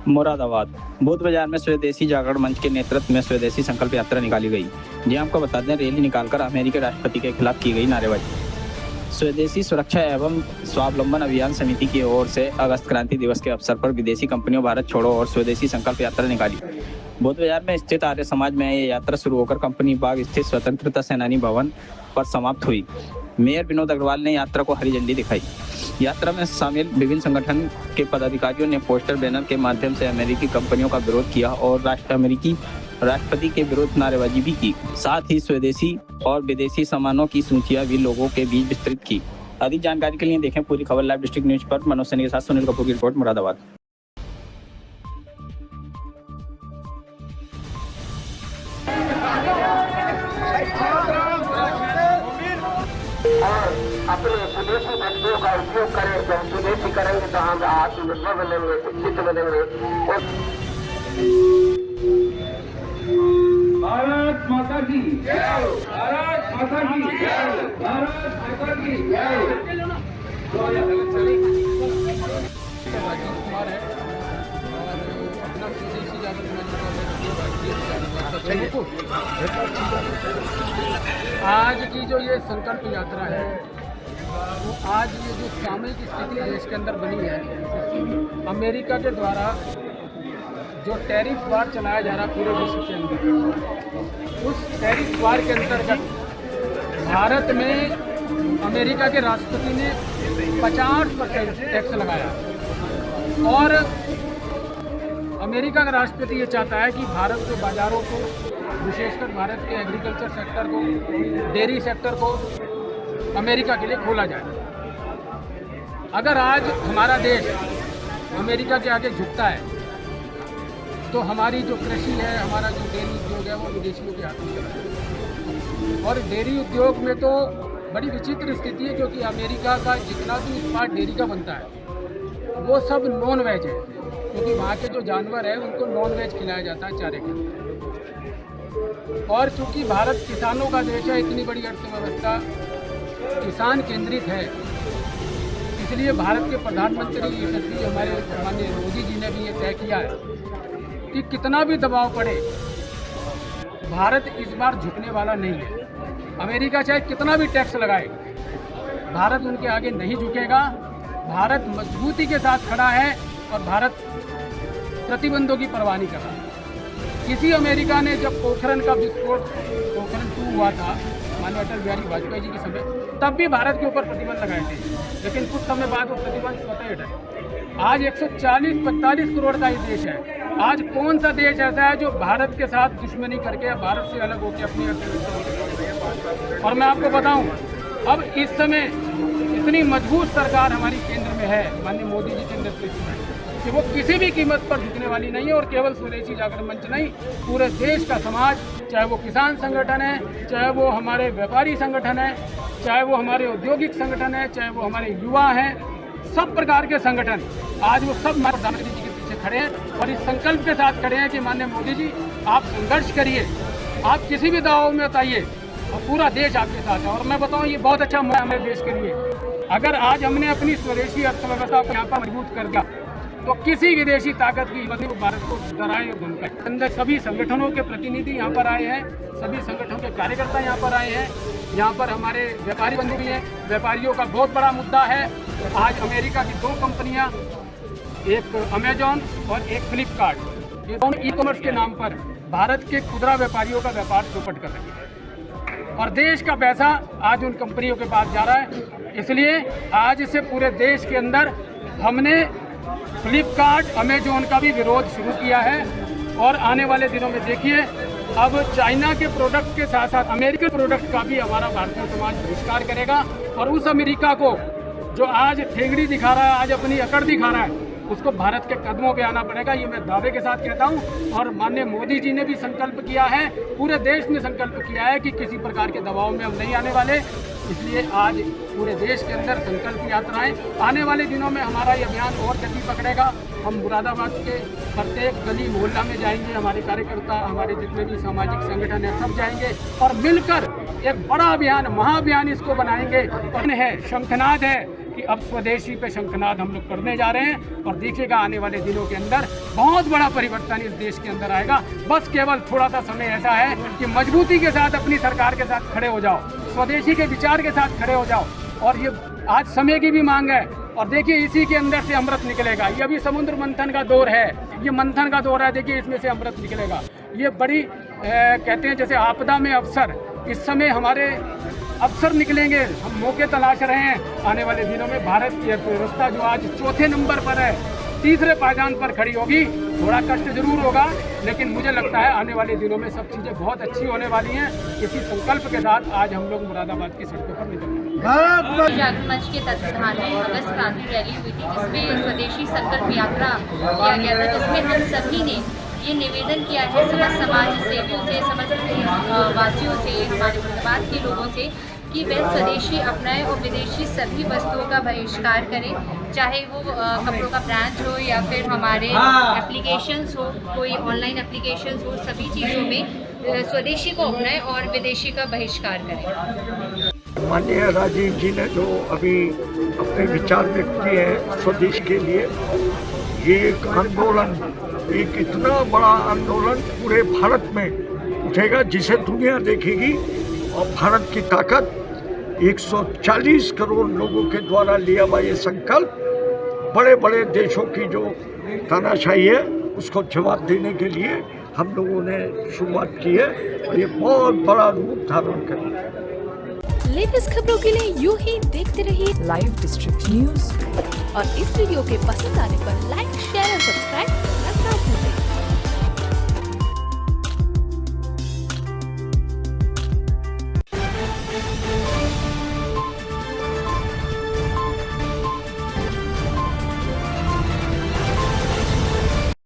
मुरादाबाद बुद्ध बाजार में स्वदेशी जागरण मंच के नेतृत्व में स्वदेशी संकल्प यात्रा निकाली गई। जी आपको बता दें, रैली निकालकर अमेरिकी राष्ट्रपति के खिलाफ की गई नारेबाजी। स्वदेशी सुरक्षा एवं स्वावलंबन अभियान समिति की ओर से अगस्त क्रांति दिवस के अवसर पर विदेशी कंपनियों भारत छोड़ो और स्वदेशी संकल्प यात्रा निकाली। बुद्ध बाजार में स्थित आर्य समाज में ये यात्रा शुरू होकर कंपनी बाग स्थित स्वतंत्रता सेनानी भवन पर समाप्त हुई। मेयर विनोद अग्रवाल ने यात्रा को हरी झंडी दिखाई। यात्रा में शामिल विभिन्न संगठन के पदाधिकारियों ने पोस्टर बैनर के माध्यम से अमेरिकी कंपनियों का विरोध किया और अमेरिकी राष्ट्रपति के विरुद्ध नारेबाजी भी की। साथ ही स्वदेशी और विदेशी सामानों की सूचियां भी लोगों के बीच विस्तृत की। अधिक जानकारी के लिए देखें पूरी खबर लाइव डिस्ट्रिक्ट न्यूज पर। मनोज सैनी के साथ सुनील कपूर की रिपोर्ट, मुरादाबाद। और अपने स्वदेशी वस्तुओं का उपयोग करें। जब स्वदेशी करेंगे तो हम आत्मनिर्भर बनेंगे, शिक्षित बनेंगे। और भारत माता की जय, भारत माता की जय, भारत माता की जय। राजेश कुमार है और अपना स्वदेशी जागरण आज की जो ये संकल्प यात्रा है वो आज ये जो सामयिक स्थिति देश के अंदर बनी है, अमेरिका के द्वारा जो टैरिफ वार चलाया जा रहा पूरे विश्व के अंदर, उस टैरिफ वार के अंतर्गत भारत में अमेरिका के राष्ट्रपति ने 50% टैक्स लगाया और अमेरिका का राष्ट्रपति ये चाहता है कि भारत के बाज़ारों को, विशेषकर भारत के एग्रीकल्चर सेक्टर को, डेयरी सेक्टर को अमेरिका के लिए खोला जाए। अगर आज हमारा देश अमेरिका के आगे झुकता है तो हमारी जो कृषि है, हमारा जो डेयरी उद्योग है, वो विदेशियों के हाथ में चला जाए। और डेयरी उद्योग में तो बड़ी विचित्र स्थिति है, क्योंकि अमेरिका का जितना भी उत्पाद डेयरी का बनता है वो सब नॉन वेज है, क्योंकि वहाँ के जो जानवर हैं उनको नॉन वेज खिलाया जाता है चारे के अंदर। और चूँकि भारत किसानों का देश है, इतनी बड़ी अर्थव्यवस्था किसान केंद्रित है, इसलिए भारत के प्रधानमंत्री यशस्वी हमारे माननीय मोदी जी ने भी ये तय किया है कि कितना भी दबाव पड़े भारत इस बार झुकने वाला नहीं है। अमेरिका चाहे कितना भी टैक्स लगाए, भारत उनके आगे नहीं झुकेगा। भारत मजबूती के साथ खड़ा है और भारत प्रतिबंधों की परवाह नहीं कर रहा। किसी अमेरिका ने जब पोखरण का विस्फोट, पोखरण 2 हुआ था माननीय अटल बिहारी वाजपेयी जी के समय, तब भी भारत के ऊपर प्रतिबंध लगाए थे, लेकिन कुछ समय बाद वो प्रतिबंध स्वतः हटे। आज 140-45 करोड़ का ये देश है। आज कौन सा देश ऐसा है जो भारत के साथ दुश्मनी करके, भारत से अलग होकर अपनी अर्थव्यवस्था। और मैं आपको बताऊं, अब इस समय इतनी मजबूत सरकार हमारी केंद्र में है माननीय मोदी जी के नेतृत्व में कि वो किसी भी कीमत पर झुकने वाली नहीं है। और केवल स्वदेशी जागरण मंच नहीं, पूरे देश का समाज, चाहे वो किसान संगठन है, चाहे वो हमारे व्यापारी संगठन है, चाहे वो हमारे औद्योगिक संगठन है, चाहे वो हमारे युवा हैं, सब प्रकार के संगठन आज वो सब प्रधानमंत्री जी के पीछे खड़े हैं और इस संकल्प के साथ खड़े हैं कि माननीय मोदी जी आप संघर्ष करिए, आप किसी भी दबाव में बताइए और पूरा देश आपके साथ है। और मैं बताऊं, ये बहुत अच्छा मौका है हमारे देश के लिए। अगर आज हमने अपनी स्वदेशी अर्थव्यवस्था को यहाँ पर मजबूत कर दिया तो किसी विदेशी ताकत की हिम्मत नहीं भारत को डराए और धमकाए। अंदर सभी संगठनों के प्रतिनिधि यहाँ पर आए हैं, सभी संगठनों के कार्यकर्ता यहाँ पर आए हैं। यहाँ पर हमारे व्यापारी बंधु भी हैं। व्यापारियों का बहुत बड़ा मुद्दा है। आज अमेरिका की 2 कंपनियाँ, एक अमेजॉन और एक फ्लिपकार्ट, ये दोनों ई-कॉमर्स के नाम पर भारत के खुदरा व्यापारियों का व्यापार चौपट कर रही है और देश का पैसा आज उन कंपनियों के पास जा रहा है। इसलिए आज से पूरे देश के अंदर हमने फ्लिपकार्ट, अमेजॉन का भी विरोध शुरू किया है। और आने वाले दिनों में देखिए, अब चाइना के प्रोडक्ट के साथ साथ अमेरिकन प्रोडक्ट का भी हमारा भारतीय समाज बहिष्कार करेगा। और उस अमेरिका को जो आज ठेंगड़ी दिखा रहा है, आज अपनी अकड़ दिखा रहा है, उसको भारत के कदमों पे आना पड़ेगा। ये मैं दावे के साथ कहता हूँ। और माननीय मोदी जी ने भी संकल्प किया है, पूरे देश ने संकल्प किया है कि किसी प्रकार के दबाव में हम नहीं आने वाले। इसलिए आज पूरे देश के अंदर संकल्प यात्राएं, आने वाले दिनों में हमारा ये अभियान और गति पकड़ेगा। हम मुरादाबाद के प्रत्येक गली मोहल्ला में जाएंगे, हमारे कार्यकर्ता, हमारे जितने भी सामाजिक संगठन हैं, सब जाएंगे और मिलकर एक बड़ा अभियान, महाअभियान इसको बनाएंगे। और है शंखनाद है, कि अब स्वदेशी पे शंखनाद हम लोग करने जा रहे हैं और देखिएगा आने वाले दिनों के अंदर बहुत बड़ा परिवर्तन इस देश के अंदर आएगा। बस केवल थोड़ा सा समय ऐसा है कि मजबूती के साथ अपनी सरकार के साथ खड़े हो जाओ, स्वदेशी के विचार के साथ खड़े हो जाओ। और ये आज समय की भी मांग है और देखिए इसी के अंदर से अमृत निकलेगा। ये अभी समुद्र मंथन का दौर है, ये मंथन का दौर है, देखिए इसमें से अमृत निकलेगा। ये बड़ी कहते हैं जैसे आपदा में अवसर, इस समय हमारे अवसर निकलेंगे, हम मौके तलाश रहे हैं। आने वाले दिनों में भारत की अर्थव्यवस्था जो आज चौथे नंबर पर है, तीसरे पायदान पर खड़ी होगी। थोड़ा कष्ट जरूर होगा, लेकिन मुझे लगता है आने वाले दिनों में सब चीज़ें बहुत अच्छी होने वाली हैं। इसी संकल्प के साथ आज हम लोग मुरादाबाद की सड़कों पर निकल रहे हैं। जागरण मंच के तत्वाधान में अगस्त क्रांति रैली हुई थी, जिसमें स्वदेशी संकल्प यात्रा किया गया था, जिसमें हम सभी ने ये निवेदन किया है समस्त समाज सेवियों से, समस्त वासियों से, हमारे मुरादाबाद के लोगों से कि वे स्वदेशी अपनाएं और विदेशी सभी वस्तुओं का बहिष्कार करें, चाहे वो कपड़ों का ब्रांड हो या फिर हमारे एप्लीकेशंस हो, कोई ऑनलाइन एप्लीकेशंस हो, सभी चीज़ों में स्वदेशी को अपनाएं और विदेशी का बहिष्कार करें। माननीय राजीव जी ने जो अभी अपने विचार व्यक्त किए हैं स्वदेश के लिए, ये एक आंदोलन, एक इतना बड़ा आंदोलन पूरे भारत में उठेगा जिसे दुनिया देखेगी। और भारत की ताकत 140 करोड़ लोगों के द्वारा लिया हुआ ये संकल्प बड़े बड़े देशों की जो तानाशाही है उसको जवाब देने के लिए हम लोगों ने शुरुआत की है और ये बहुत बड़ा रूप धारण करेगा। लेटेस्ट खबरों के लिए यूं ही देखते रहिए लाइव डिस्ट्रिक्ट न्यूज और इस वीडियो के पसंद आने पर लाइक, शेयर और सब्सक्राइब करना ना भूलें।